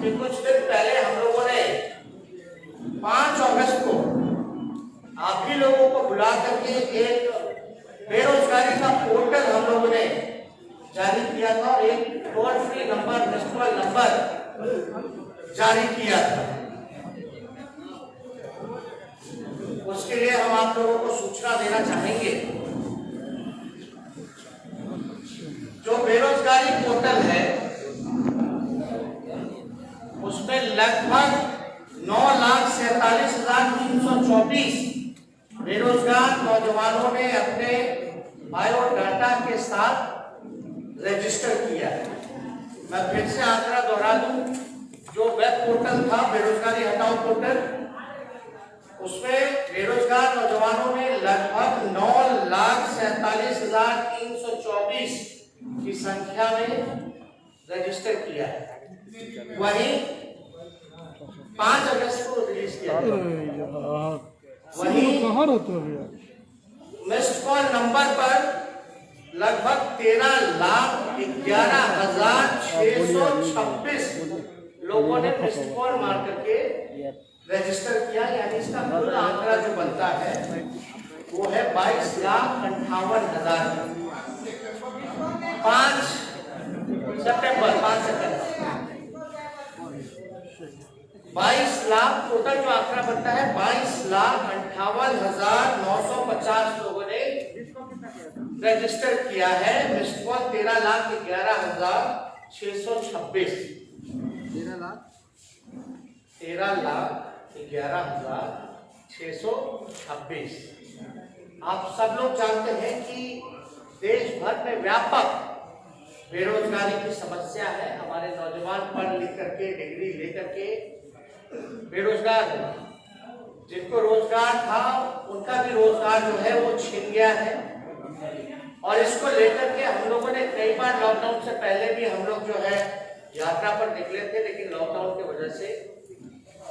कि कुछ दिन पहले हम लोगों ने 5 अगस्त को आप ही लोगों को बुला करके एक बेरोजगारी का पोर्टल हम लोगों ने जारी किया था और एक toll free number, missed call number जारी किया था। उसके लिए हम आप लोगों को सूचना देना चाहेंगे। जो बेरोजगारी पोर्टल है उसमें लगभग 9,47,324 बेरोजगार नौजवानों ने अपने बायोडाटा के साथ रजिस्टर किया है। मैं फिर से आंकड़ा दोहरा दूं, जो वेब पोर्टल था बेरोजगारी हटाओ पोर्टल, उसमें बेरोजगार नौजवानों ने लगभग 9,47,324 की संख्या में रजिस्टर किया है। वहीं 5 अगस्त को रिलीज किया, वहीं मिस्ड कॉल नंबर पर लगभग 13,11,626 लोगों ने मिस्ड कॉल मार करके रजिस्टर किया। यानी इसका कुल आंकड़ा जो बनता है वो है 22,58,000। 5 सितंबर 22 लाख टोटल जो आंकड़ा बनता है 22,58,950 लोगों ने रजिस्टर किया है। Missed call 13,11,626 13,11,626। आप सब लोग जानते हैं कि देश भर में व्यापक बेरोजगारी की समस्या है। हमारे नौजवान पढ़ लिख करके डिग्री लेकर के बेरोजगार है। जिनको रोजगार था उनका भी रोजगार जो है वो छिन गया है। और इसको लेकर के हम लोगों ने कई बार लॉकडाउन से पहले भी हम लोग जो है यात्रा पर निकले थे, लेकिन लॉकडाउन की वजह से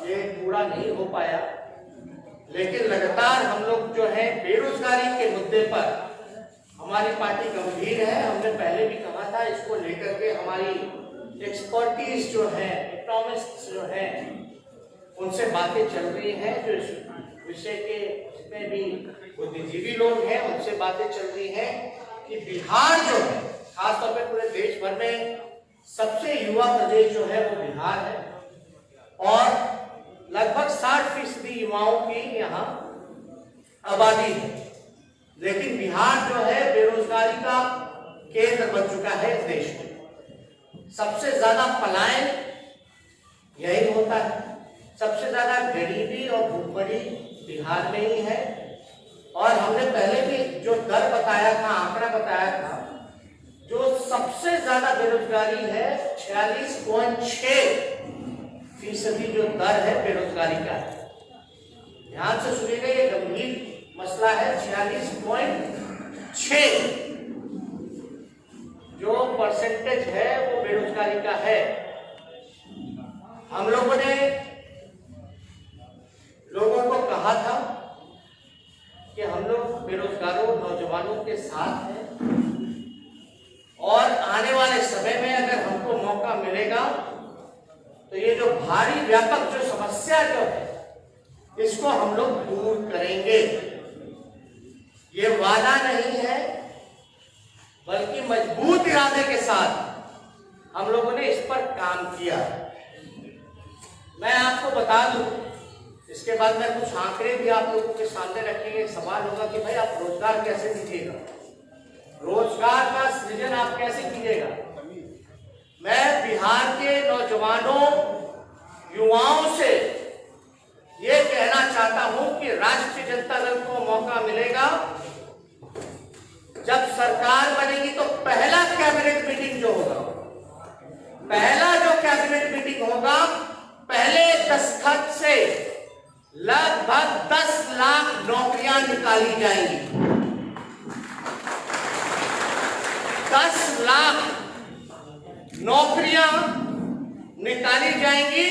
ये पूरा नहीं हो पाया। लेकिन लगातार हम लोग जो है बेरोजगारी के मुद्दे पर हमारी पार्टी गंभीर है। हमने पहले भी कहा था, इसको लेकर के हमारी एक्सपर्टीज जो है, इकोनॉमिस्ट जो है, उनसे बातें चल रही हैं। जो इस विषय के जितने भी बुद्धिजीवी लोग हैं उनसे बातें चल रही हैं कि बिहार जो है, खासतौर पे पूरे देश भर में सबसे युवा प्रदेश जो है वो बिहार है और लगभग 60% युवाओं की यहाँ आबादी है। लेकिन बिहार जो है बेरोजगारी का केंद्र बन चुका है इस देश में। सबसे ज्यादा पलायन यही होता है, सबसे ज्यादा गरीबी और भूखमरी बिहार में ही है। और हमने पहले भी जो दर बताया था, आंकड़ा बताया था, जो सबसे ज्यादा बेरोजगारी है 46.6% जो दर है बेरोजगारी का है। ध्यान से सुनिएगा, ये गंभीर मसला है। 46.6 जो परसेंटेज है वो बेरोजगारी का है। हम लोगों ने लोगों को कहा था कि हम लोग बेरोजगारों नौजवानों के साथ हैं और आने वाले समय में अगर हमको मौका मिलेगा तो ये जो भारी व्यापक जो समस्या जो है इसको हम लोग दूर करेंगे। ये वादा नहीं है बल्कि मजबूत इरादे के साथ हम लोगों ने इस पर काम किया। मैं आपको बता दूं, इसके बाद में कुछ आंकड़े भी आप लोगों के सामने रखेंगे। सवाल होगा कि भाई आप रोजगार कैसे दीजिएगा, रोजगार का सृजन आप कैसे कीजिएगा। मैं बिहार के नौजवानों युवाओं से ये कहना चाहता हूं कि राष्ट्रीय जनता दल को मौका मिलेगा, जब सरकार बनेगी तो पहला कैबिनेट मीटिंग जो होगा, पहला जो कैबिनेट मीटिंग होगा, पहले दस्तखत से लगभग 10 लाख नौकरियां निकाली जाएंगी। 10 लाख नौकरियां निकाली जाएंगी।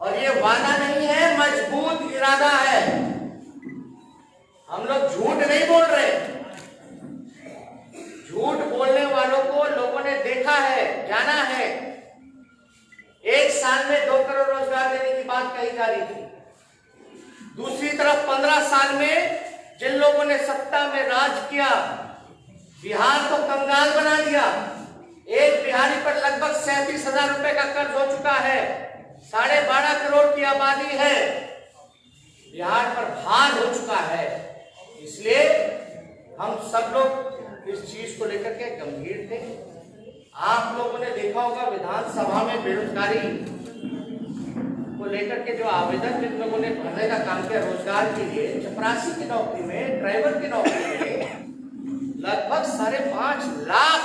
और ये वादा नहीं है, मजबूत इरादा है। हम लोग झूठ नहीं बोल रहे। झूठ बोलने वालों को लोगों ने देखा है, जाना है। साल में 2 करोड़ रोजगार देने की बात कही जा रही थी। दूसरी तरफ 15 साल में जिन लोगों ने सत्ता में राज किया, बिहार को कंगाल बना दिया। एक बिहारी पर लगभग 37,000 रुपए का कर्ज हो चुका है। 12.5 करोड़ की आबादी है, बिहार पर भार हो चुका है। इसलिए हम सब लोग इस चीज को लेकर के गंभीर थे। आप लोगों ने देखा होगा विधानसभा में बेरोजगारी को लेकर के जो आवेदन जिन लोगों ने भरने का काम किया रोजगार के लिए, चपरासी की नौकरी में, ड्राइवर की नौकरी में लगभग 5.5 लाख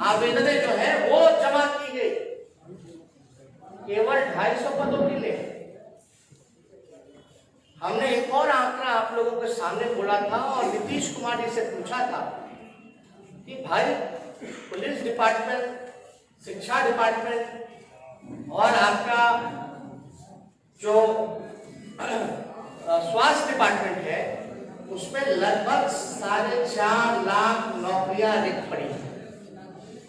आवेदनें जो है वो जमा की गई, केवल 250 पदों के लिए। हमने एक और आंकड़ा आप लोगों के सामने बोला था और नीतीश कुमार जी से पूछा था कि भाई पुलिस डिपार्टमेंट, शिक्षा डिपार्टमेंट और आपका जो स्वास्थ्य डिपार्टमेंट है उसमें लगभग 4.5 लाख नौकरियां रिक्त पड़ी हैं।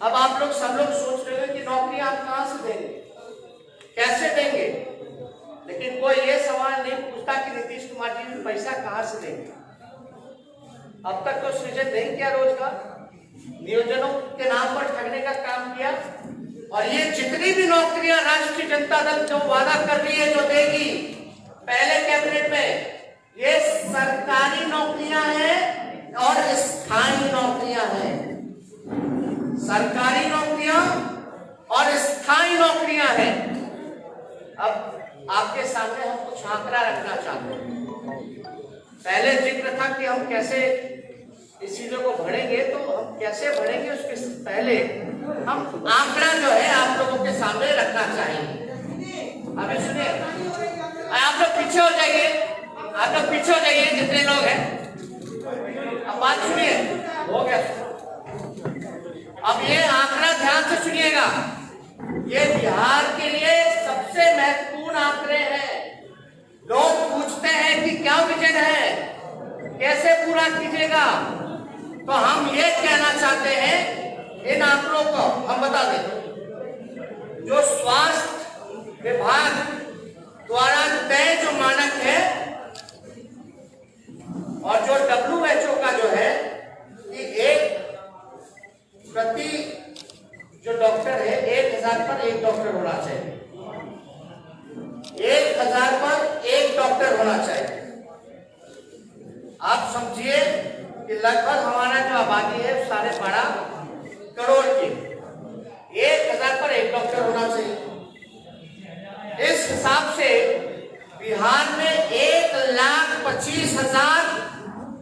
अब आप लोग सब लोग सोच रहे हो कि नौकरियां आप कहां से देंगे, कैसे देंगे, लेकिन कोई ये सवाल नहीं पूछता कि नीतीश कुमार जी पैसा कहां से देंगे। अब तक तो सृजन नहीं किया रोजगार, नियोजनों के नाम पर ठगने का काम किया। और ये जितनी भी नौकरियां राष्ट्रीय जनता दल जो वादा कर रही है, जो देगी पहले कैबिनेट में, ये सरकारी नौकरियां हैं और स्थायी नौकरियां हैं। सरकारी नौकरियां और स्थायी नौकरियां हैं। अब आपके सामने हम कुछ आंकड़ा रखना चाहते हैं। पहले जिक्र था कि हम कैसे इस चीजों को बढ़ेंगे, तो हम कैसे बढ़ेंगे उसके पहले हम आंकड़ा जो है आप लोगों के सामने रखना चाहेंगे। अभी सुनिए, आप लोग पीछे हो जाइए, आप लोग पीछे हो जाइए जितने लोग हैं। अब बात सुनिए, हो गया। अब ये आंकड़ा ध्यान से सुनिएगा, ये बिहार के लिए सबसे महत्वपूर्ण आंकड़े हैं। लोग पूछते हैं कि क्या विजन है, कैसे पूरा कीजिएगा, तो हम ये कहना चाहते हैं इन आंकड़ों को हम बता दें। जो स्वास्थ्य विभाग द्वारा तय जो मानक है और जो WHO का जो है कि एक प्रति जो डॉक्टर है 1000 पर 1 डॉक्टर होना चाहिए, 1000 पर 1 डॉक्टर होना चाहिए। आप समझिए कि लगभग हमारा जो आबादी है 12.5 करोड़ की, 1000 पर 1 डॉक्टर होना चाहिए। इस हिसाब से बिहार में 1,25,000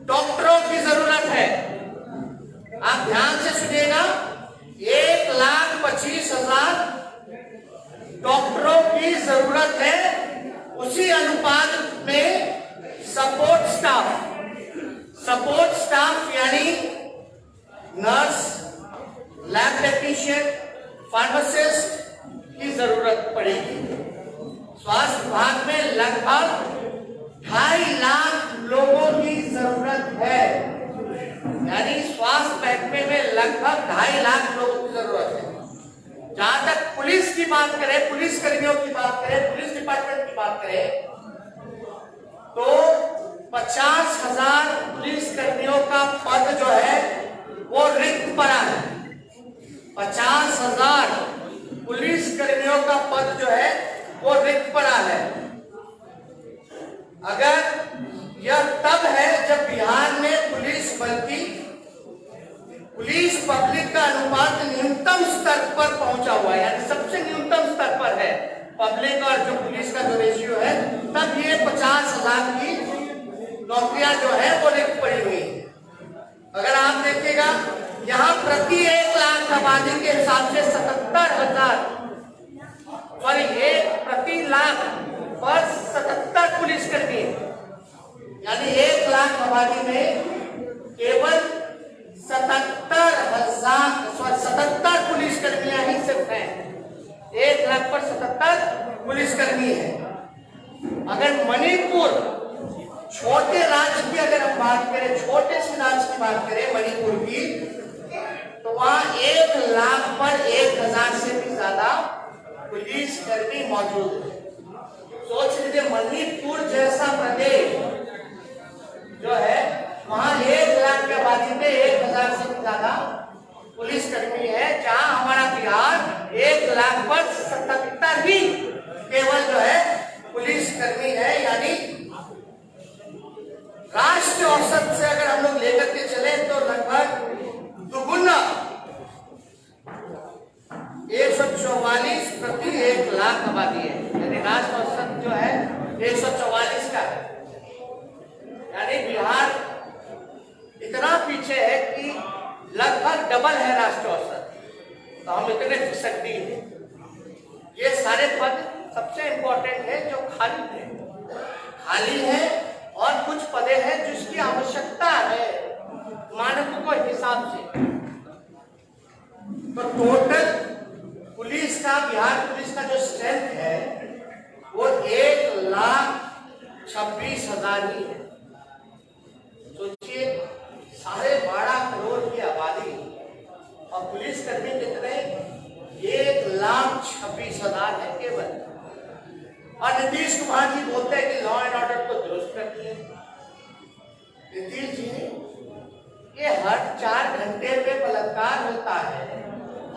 डॉक्टरों की जरूरत है। आप ध्यान से सुनिएगा, 1,25,000 डॉक्टरों की जरूरत है। उसी अनुपात में सपोर्ट स्टाफ यानी नर्स, लैब टेक्नीशियन, फार्मासिस्ट की जरूरत पड़ेगी। स्वास्थ्य विभाग में लगभग 2.5 लाख लोगों की जरूरत है, यानी स्वास्थ्य महकमे में लगभग 2.5 लाख लोगों की जरूरत है। जहां तक पुलिस की बात करें, पुलिस कर्मियों की बात करें, पुलिस डिपार्टमेंट की बात करें, तो 50,000 पुलिस कर्मियों का पद जो है वो रिक्त पड़ा है। 50,000 पुलिस कर्मियों का पद जो है वो रिक्त पड़ा है। अगर यह तब है जब बिहार में पुलिस बल्कि पुलिस पब्लिक का अनुपात न्यूनतम स्तर पर पहुंचा हुआ है, यानी सबसे न्यूनतम स्तर पर है पब्लिक और जो पुलिस का जो रेशियो है, तब ये 50,000 की नौकरियां जो है वो रिक्त पड़ी हुई है। अगर आप देखिएगा यहाँ प्रति 1 लाख आबादी के हिसाब से 77,000 प्रति लाख पर 77 पुलिस कर्मी, यानी 1 लाख आबादी में केवल 77 पुलिस कर्मियां ही सिर्फ हैं। 1 लाख पर 77 पुलिस कर्मी है। अगर मणिपुर छोटे राज्य की अगर हम बात करें, छोटे से राज्य की बात करें मणिपुर की, तो वहां 1 लाख पर 1,000 से भी ज्यादा पुलिस कर्मी कर्मी मौजूद है। सोच लीजिए मणिपुर जैसा प्रदेश जो है, वहां 1 लाख की आबादी में 1000 से ज्यादा पुलिस कर्मी है, जहां हमारा बिहार 1 लाख पर 77 ही केवल जो है पुलिस कर्मी है। यानी राष्ट्रीय औसत से अगर हम लोग लेकर के चले तो लगभग दुगुना 144 प्रति 1 लाख आबादी है। यानी राष्ट्रीय औसत जो है 144 का है। यानी बिहार इतना पीछे है कि लगभग डबल है राष्ट्रीय औसत, तो हम इतने फिसड्डी हैं। ये सारे पद सबसे इंपॉर्टेंट है जो खाली है और कुछ पदे हैं जिसकी आवश्यकता है मानकों के हिसाब से। तो टोटल पुलिस का, बिहार पुलिस का जो स्ट्रेंथ है वो 1,26,000 ही है। सोचिए 12.5 करोड़ की आबादी और पुलिस कर्मी कितने, 1,26,000 है केवल। और नीतीश कुमार जी बोलते हैं कि लॉ एंड ऑर्डर को दुरुस्त कर दिए। नीतीश जी, ये हर 4 घंटे पे बलात्कार होता है,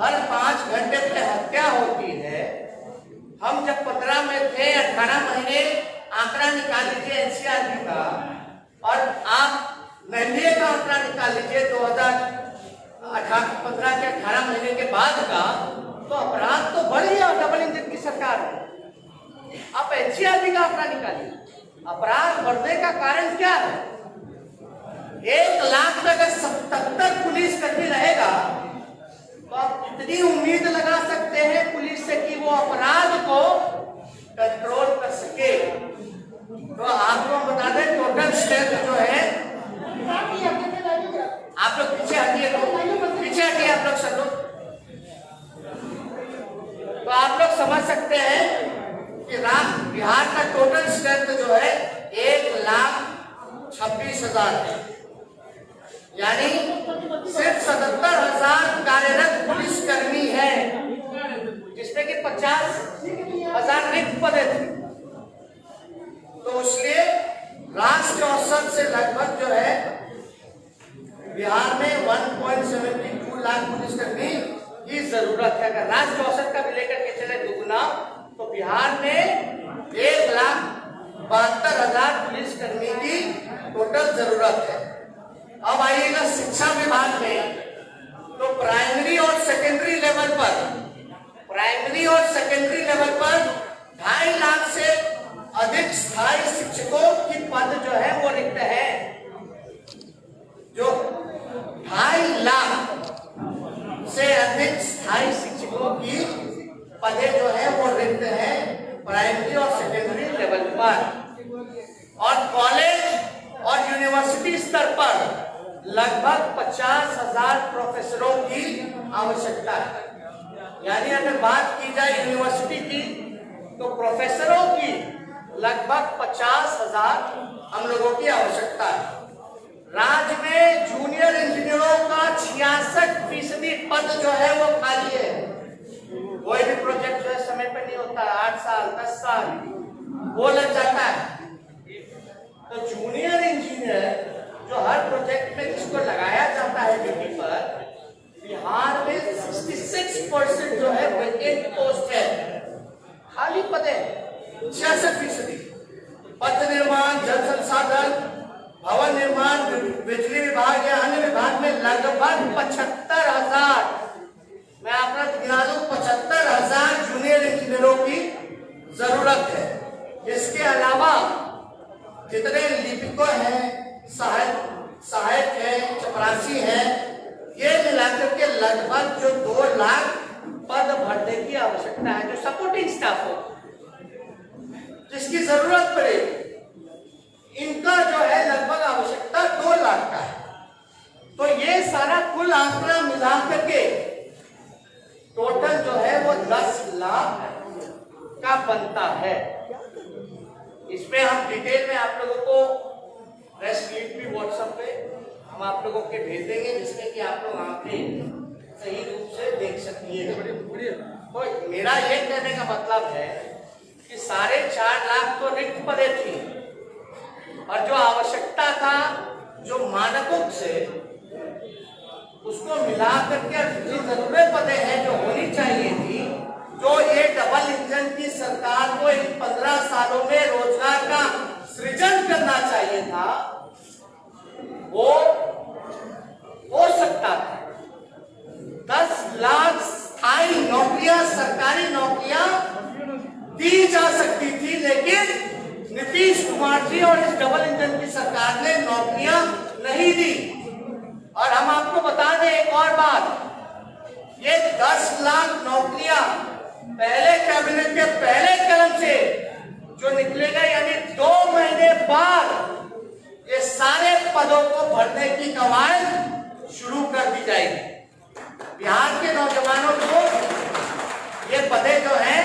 हर 5 घंटे पे हत्या होती है। हम जब 15 में थे, 18 महीने आंकड़ा निकाल लीजिए एनसीआरबी का, और आप एनडीए का आंकड़ा निकाल लीजिए 2015 के 18 महीने के बाद का, तो अपराध तो बढ़ गया। डबल इंजन की सरकार है। आप एनसीआरबी का आंकड़ा निकालिए, अपराध बढ़ने का कारण क्या है? 1 लाख में अगर 77 पुलिस कर्मी रहेगा तो आप कितनी उम्मीद लगा सकते हैं पुलिस से कि वो अपराध को कंट्रोल कर सके? तो आपको बता दें टोटल स्ट्रेंथ जो है, आप लोग पीछे हटिए, आप लोग सब लोग, तो आप लोग समझ सकते हैं कि बिहार का टोटल स्ट्रेंथ जो है 1,26,000 है। यानी सिर्फ 77,000 कार्यरत पुलिस कर्मी है, जिसमें कि 50,000 रिक्त पदे थे। तो इसलिए राष्ट्रीय औसत से लगभग जो है बिहार में 1.72 लाख पुलिसकर्मी की जरूरत है। अगर राष्ट्रीय औसत का भी लेकर के चले दुगुना, तो बिहार में 1,72,000 पुलिसकर्मी की टोटल जरूरत है। अब आइएगा शिक्षा विभाग में, तो प्राइमरी और सेकेंडरी लेवल पर 2.5 लाख से अधिक स्थायी शिक्षकों की पद जो है वो रिक्त है। जो 2.5 लाख से अधिक स्थायी शिक्षकों की पदे जो है वो रिक्त है प्राइमरी और सेकेंडरी लेवल पर। और कॉलेज और यूनिवर्सिटी स्तर पर लगभग 50,000 प्रोफेसरों की आवश्यकता है। यानी अगर बात की जाए यूनिवर्सिटी की, तो प्रोफेसरों की लगभग 50,000 हम लोगों की आवश्यकता है। राज्य में जूनियर इंजीनियरों का 66% पद जो है वो खाली है। कोई भी प्रोजेक्ट जो है समय पर नहीं होता, 8 साल 10 साल वो लग जाता है। तो जूनियर इंजीनियर जो हर प्रोजेक्ट में जिसको लगाया जाता है ड्यूटी पर, बिहार में 66% जो है वैकेंट पोस्ट है, खाली पद है 66%। पथ निर्माण, जल संसाधन, भवन निर्माण, बिजली विभाग या अन्य विभाग में लगभग 75,000, मैं आपका गिना दूं, 75,000 जूनियर इंजीनियरों की जरूरत है। इसके अलावा जितने लिपिकों हैं, सहायक हैं, चपरासी हैं, ये मिलाकर के लगभग जो 2 लाख पद भरने की आवश्यकता है, जो सपोर्टिंग स्टाफ हो, जिसकी जरूरत पड़े, इनका जो है लगभग आवश्यकता 2 लाख का है। तो ये सारा कुल आंकड़ा मिलाकर के टोटल जो है वो 10 लाख का बनता है। इसमें हम डिटेल में आप लोगों को प्रेस रीट भी व्हाट्सएप पे हम आप लोगों के भेज देंगे, जिसमें कि आप लोग आंकड़े सही रूप से देख सकिए। तो मेरा ये कहने का मतलब है कि 4.5 लाख तो रिक्त पदें थी और जो आवश्यकता था, जो मानकों से उसको मिला करके जितनी जरूरत पदें हैं जो होनी चाहिए थी, जो ये डबल इंजन की सरकार को इन 15 सालों में रोजगार का सृजन करना चाहिए था, वो हो सकता था। 10 लाख स्थायी नौकरियां, सरकारी नौकरियां दी जा सकती थी, लेकिन नीतीश कुमार जी और इस डबल इंजन की सरकार ने नौकरियां नहीं दी। और हम आपको बता दें एक और बात, ये 10 लाख नौकरियां पहले कैबिनेट के पहले कदम से जो निकलेगा, यानी 2 महीने बाद ये सारे पदों को भरने की कवायद शुरू कर दी जाएगी। बिहार के नौजवानों को ये पदें जो हैं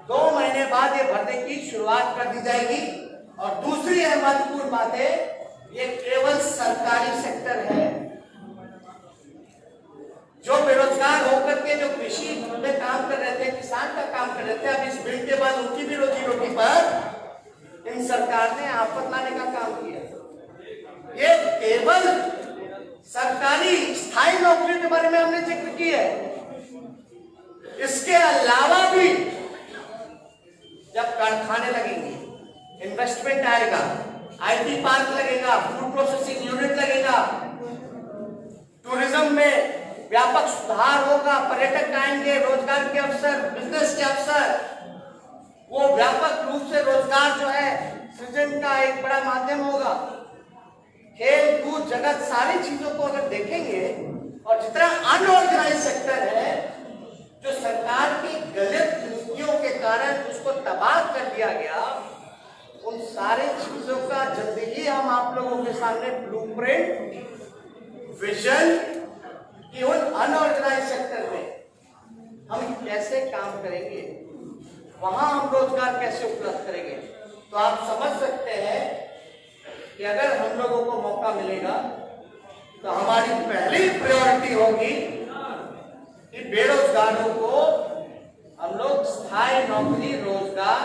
2 महीने बाद ये भरने की शुरुआत कर दी जाएगी। और दूसरी महत्वपूर्ण बात है, ये केवल सरकारी सेक्टर है। जो बेरोजगार होकर के जो कृषि में काम कर रहे थे, किसान का काम कर रहे थे, अब इस बिल के बाद उनकी भी रोजी रोटी पर इन सरकार ने आफत लाने का काम किया। ये केवल सरकारी स्थायी नौकरियों के बारे में हमने जिक्र किया है। इसके अलावा भी जब कारखाने लगेंगे, इन्वेस्टमेंट आएगा, IT पार्क लगेगा, फूड प्रोसेसिंग यूनिट लगेगा, टूरिज्म में व्यापक सुधार होगा, पर्यटक आएंगे, रोजगार के अवसर, बिजनेस के अवसर, वो व्यापक रूप से रोजगार जो है सृजन का एक बड़ा माध्यम होगा। खेल कूद जगत सारी चीजों को अगर देखेंगे, और जितना अनऑर्गेनाइज सेक्टर है जो सरकार की गलत नीतियों के कारण उसको तबाह कर दिया गया, उन सारे चीजों का जल्दी ही हम आप लोगों के सामने ब्लूप्रिंट, विजन कि उन अनऑर्गेनाइज सेक्टर में हम कैसे काम करेंगे, वहां हम रोजगार कैसे उपलब्ध करेंगे। तो आप समझ सकते हैं कि अगर हम लोगों को मौका मिलेगा तो हमारी पहली प्रायोरिटी होगी कि बेरोजगारों को हम लोग स्थायी नौकरी, रोजगार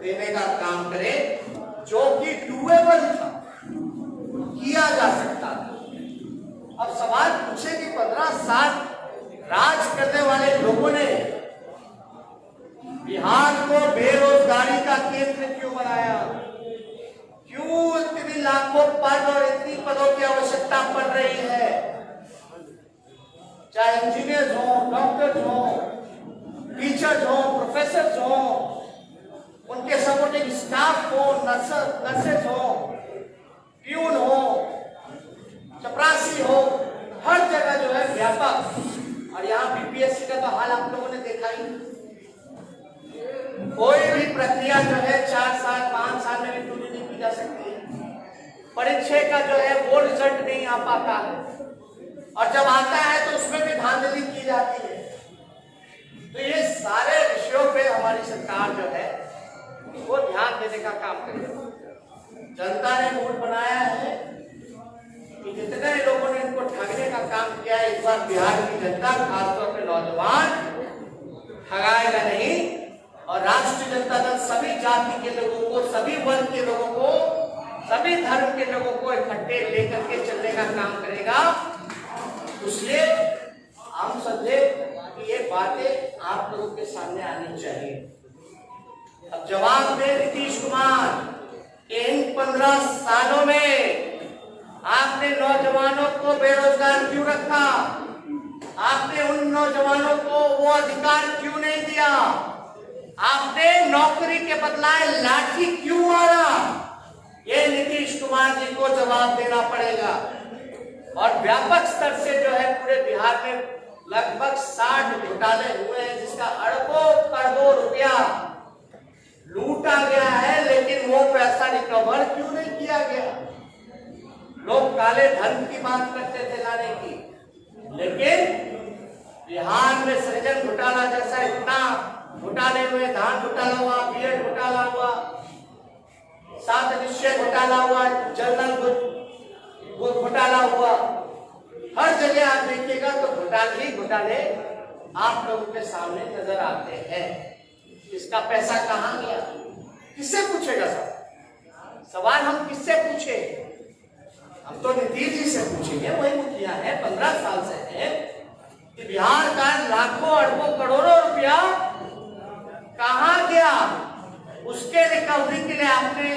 देने का काम करें, जो कि डूएबल था, किया जा सकता था। अब सवाल पूछे कि 15 साल राज करने वाले लोगों ने बिहार को बेरोजगारी का केंद्र क्यों बनाया? क्यों इतनी लाखों पद और इतनी पदों की आवश्यकता पड़ रही है? चाहे इंजीनियर्स हो, डॉक्टर्स हो, टीचर्स हो, प्रोफेसर हो, उनके सपोर्टिंग स्टाफ हो, नर्सेस हो, प्यून हो, चपरासी हो, हर जगह जो है व्यापक। और यहाँ BPSC का तो हाल आप लोगों ने देखा ही। कोई भी प्रक्रिया जो है 4 साल 5 साल में भी पूरी नहीं की जा सकती। परीक्षा का जो है वो रिजल्ट नहीं आ पाता है, और जब आता है तो उसमें भी धांधली की जाती है। तो ये सारे विषयों पे हमारी सरकार जो है वो ध्यान देने का काम करेगी। जनता ने मूड बनाया है कि जितने लोगों ने इनको ठगने का काम किया है, इस बार बिहार की जनता, खासतौर पर नौजवान, ठगाएगा नहीं। और राष्ट्रीय जनता दल सभी जाति के लोगों को, सभी वर्ग के लोगों को, सभी धर्म के लोगों को इकट्ठे लेकर के चलने का काम करेगा। इसलिए हम समझे कि ये बातें आप लोगों के सामने आनी चाहिए। अब जवाब दे नीतीश कुमार, इन 15 सालों में आपने नौजवानों को बेरोजगार क्यों रखा? आपने उन नौजवानों को वो अधिकार क्यों नहीं दिया? आपने नौकरी के बदलाए लाठी क्यों मारा? ये नीतीश कुमार जी को जवाब देना पड़ेगा। और व्यापक स्तर से जो है पूरे बिहार में लगभग 60 घोटाले हुए हैं, जिसका अरबों करोड़ों रुपया लूटा गया है, लेकिन वो पैसा रिकवर क्यों नहीं किया गया? लोग काले धन की बात करते थे लाने की, लेकिन बिहार में सृजन घोटाला जैसा इतना घोटाले हुए, धान घोटाला हुआ, बीएड घोटाला हुआ, 7 निश्चय घोटाला हुआ, जनरल घोटाला हुआ, हर जगह आप देखिएगा तो घोटाले ही घोटाले आप लोगों के सामने नजर आते हैं। किसका पैसा कहाँ गया, किससे पूछेगा सवाल हम किससे पूछे? हम तो नीतीश जी से पूछेंगे, वही मुखिया है, 15 साल से है कि बिहार का लाखों अरबों करोड़ों रुपया कहाँ गया, उसके रिकवरी के लिए आपने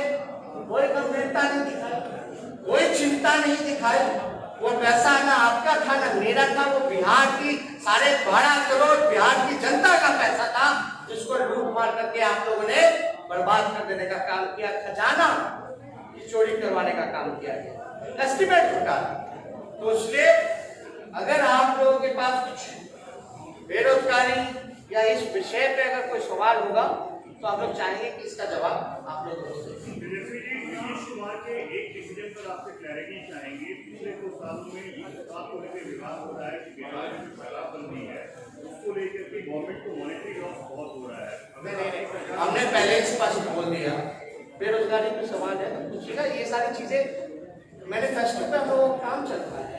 कोई गंभीरता नहीं दिखाई, कोई चिंता नहीं दिखाई। वो पैसा ना आपका था ना मेरा था, वो बिहार की 12.5 करोड़ बिहार की जनता का पैसा था, जिसको लूट मार करके आप लोगों ने बर्बाद कर देने का काम किया, खजाना की चोरी करवाने का काम किया गया, एस्टिमेट घोटाला। तो इसलिए अगर आप लोगों के पास कुछ बेरोजगारी या इस विषय पे अगर कोई सवाल होगा तो आप लोग चाहेंगे कि इसका जवाब आप लोग नीतीश कुमार के एक डिसीजन पर आपसे क्लैरिटी चाहेंगे। पिछले 2 सालों में आपको लेकर विवाद हो रहा है कि बिहार में शराबबंदी है, उसको लेकर के गवर्नमेंट को मॉनेटरी लॉस बहुत हो रहा है। हमने पहले स्पष्ट बोल दिया, बेरोजगारी पे सवाल है तो पूछिएगा, ये सारी चीजें मैनिफेस्टो पे हम लोगों का काम चल रहा है।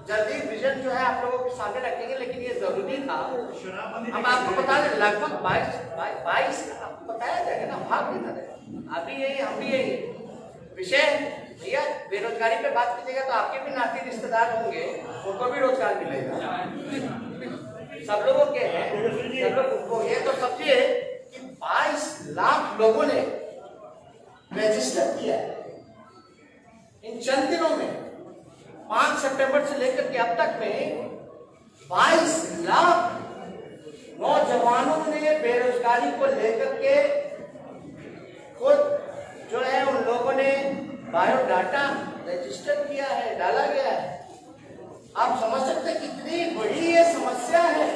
जल्दी विजन जो है आप लोगों के सामने रखेंगे, लेकिन ये जरूरी था। हम आपको बता दें लगभग 22 आपको बताया जाएगा ना, भाग नहीं था अभी यही हम भी यही विषय भैया बेरोजगारी पे बात कीजिएगा तो आपके भी नाती रिश्तेदार होंगे, उनको भी रोजगार मिलेगा, सब लोगों के हैं, सब लोग को ये तो समझिए कि 22 लाख लोगों ने रजिस्टर किया है इन चंद दिनों में। 5 सितंबर से लेकर के अब तक में 22 लाख नौजवानों ने बेरोजगारी को लेकर के खुद जो है उन लोगों ने बायोडाटा रजिस्टर किया है, डाला गया है। आप समझ सकते हैं कितनी बड़ी ये समस्या है।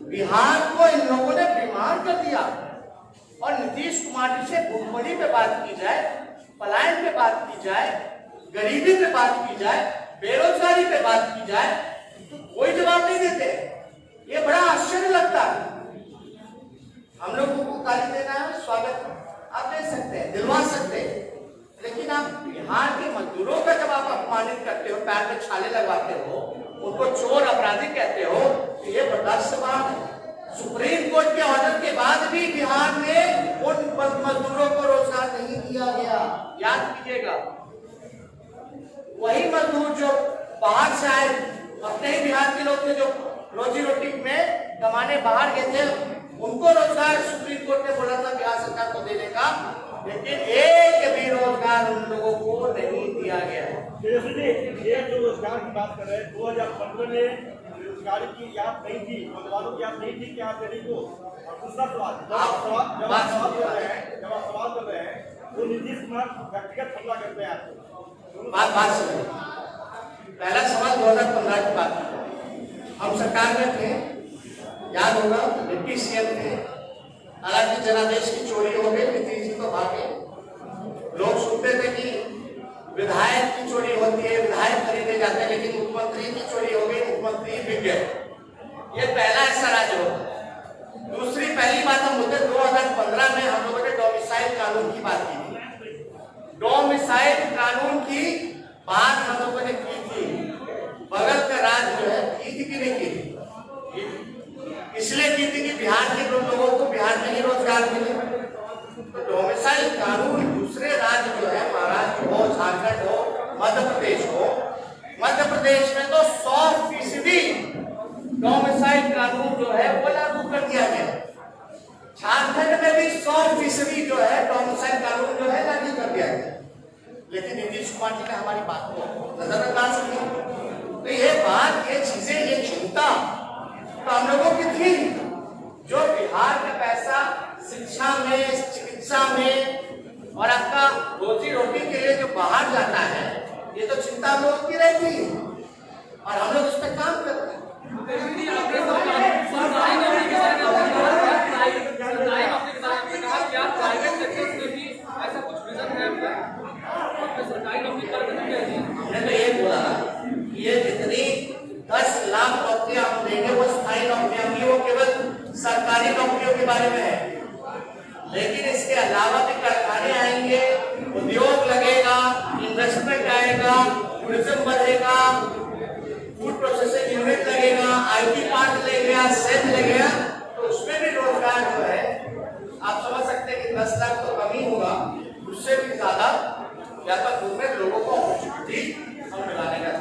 बिहार को इन लोगों ने बीमार कर दिया। और नीतीश कुमार जी से भूखमरी पे बात की जाए, पलायन पे बात की जाए, गरीबी पे बात की जाए, बेरोजगारी पे बात की जाए तो कोई जवाब नहीं देते। ये बड़ा आश्चर्य लगता है। हम लोगों को गाली देना है, स्वागत आप दे सकते हैं, दिलवा सकते हैं, लेकिन आप बिहार के मजदूरों का जब आप अपमानित करते हो, पैर में छाले लगवाते हो, उनको चोर अपराधी कहते हो, तो ये बर्दाश्त बात है। सुप्रीम कोर्ट के ऑर्डर के बाद भी बिहार में उन मजदूरों को रोजगार नहीं दिया गया। याद कीजिएगा, वही मजदूर जो बाहर से आए, अपने ही बिहार के लोग थे जो रोजी रोटी में कमाने बाहर गए थे, उनको रोजगार सुप्रीम कोर्ट ने बोला था बिहार सरकार को देने का, लेकिन एक भी रोजगार उन लोगों को नहीं दिया गया। ये जो रोजगार की बात कर रहे हैं, 2015 में बेरोजगारी की याद नहीं थी, नौजवानों की याद नहीं थी कि आप देने को। और दूसरा सवाल, जब आप सवाल कर रहे हैं तो नीतीश कुमार व्यक्तिगत हमला करते हैं आपको। बात सुनिए, पहला सवाल 2015 की बात है। हम सरकार में थे, याद होगा, डिप्टी सीएम थे, हालांकि जनादेश की चोरी हो गई, नीतीश जी तो भागे। लोग सुनते थे कि विधायक की चोरी होती है, विधायक खरीदे जाते हैं, लेकिन मुख्यमंत्री की चोरी हो गई, मुख्यमंत्री बिक गए। ये पहला ऐसा राज्य होगा। दूसरी पहली बात हम बोलते 2015 में हम लोगों ने डोमिसाइल कानून की बात की थी। डोमिसाइल कानून की बात हम लोगों ने की थी। बगल का राज्य जो है की थी कि नहीं की थी? इसलिए की थी कि बिहार के लोगों को बिहार में ही रोजगार मिले। तो डोमिसाइल कानून दूसरे राज्य जो है, महाराष्ट्र हो, झारखंड हो, मध्य प्रदेश हो, मध्य प्रदेश में तो 100% डोमिसाइल कानून जो है वो लागू कर दिया गया। झारखंड में भी 100% जो है डोमिसाइल कानून जो है लागू कर दिया गया, लेकिन नीतीश कुमार जी ने हमारी बात को नजरअंदाज किया। तो ये बात, ये चीजें, ये चिंता तो हम लोगों की थी। जो बिहार का पैसा शिक्षा में, चिकित्सा में और आपका रोजी रोटी के लिए जो बाहर जाता है, ये तो चिंता हम लोगों की रहती है और हम लोग इस पर काम करते हैं। हमने तो ये बोला, ये जितनी 10 लाख नौकरियां हम देंगे वो स्थायी नौकरियां होंगी, वो केवल सरकारी नौकरियों के बारे में है। लेकिन इसके अलावा भी कारखाने आएंगे, उद्योग लगेगा, इन्वेस्टमेंट आएगा, टूरिज्म बढ़ेगा, फूड प्रोसेसिंग यूनिट लगेगा, IT पार्क लगेगा, सेल लगेगा, तो उसमें भी लेकिन 10 लाख तो कम ही होगा, उससे भी ज्यादा व्यापक रूप में लोगों को अपॉर्चुनिटी हम दिलाने का